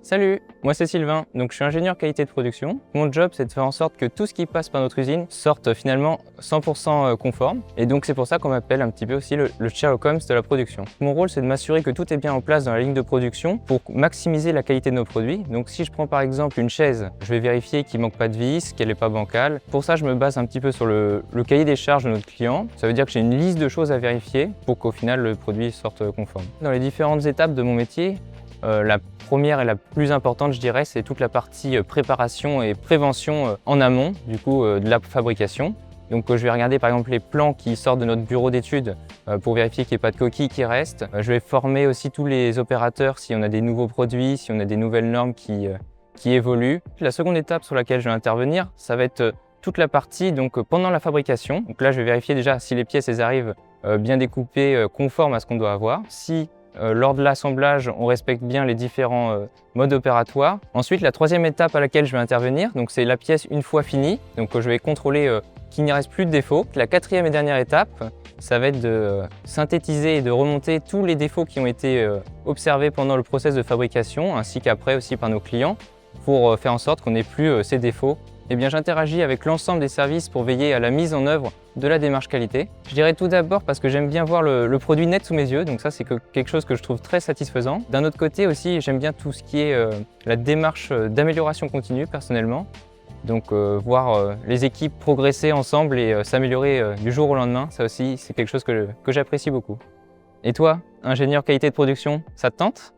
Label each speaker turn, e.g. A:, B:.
A: Salut, moi c'est Sylvain, donc je suis ingénieur qualité de production. Mon job c'est de faire en sorte que tout ce qui passe par notre usine sorte finalement 100% conforme. Et donc c'est pour ça qu'on m'appelle un petit peu aussi le Sherlock Holmes de la production. Mon rôle c'est de m'assurer que tout est bien en place dans la ligne de production pour maximiser la qualité de nos produits. Donc si je prends par exemple une chaise, je vais vérifier qu'il ne manque pas de vis, qu'elle n'est pas bancale. Pour ça je me base un petit peu sur le cahier des charges de notre client. Ça veut dire que j'ai une liste de choses à vérifier pour qu'au final le produit sorte conforme. Dans les différentes étapes de mon métier, la première et la plus importante, je dirais, c'est toute la partie préparation et prévention en amont de la fabrication. Donc je vais regarder par exemple les plans qui sortent de notre bureau d'études pour vérifier qu'il n'y ait pas de coquilles qui restent. Je vais former aussi tous les opérateurs si on a des nouveaux produits, si on a des nouvelles normes qui évoluent. La seconde étape sur laquelle je vais intervenir, ça va être toute la partie pendant la fabrication. Donc là, je vais vérifier déjà si les pièces elles arrivent bien découpées, conformes à ce qu'on doit avoir. Si lors de l'assemblage, on respecte bien les différents modes opératoires. Ensuite, la troisième étape à laquelle je vais intervenir, c'est la pièce une fois finie. Donc je vais contrôler qu'il n'y reste plus de défauts. La quatrième et dernière étape, ça va être de synthétiser et de remonter tous les défauts qui ont été observés pendant le process de fabrication, ainsi qu'après aussi par nos clients, pour faire en sorte qu'on n'ait plus ces défauts. Eh bien, j'interagis avec l'ensemble des services pour veiller à la mise en œuvre de la démarche qualité. Je dirais tout d'abord parce que j'aime bien voir le produit net sous mes yeux, donc ça c'est quelque chose que je trouve très satisfaisant. D'un autre côté aussi, j'aime bien tout ce qui est la démarche d'amélioration continue personnellement. Donc voir les équipes progresser ensemble et s'améliorer du jour au lendemain, ça aussi c'est quelque chose que j'apprécie beaucoup. Et toi, ingénieur qualité de production, ça te tente ?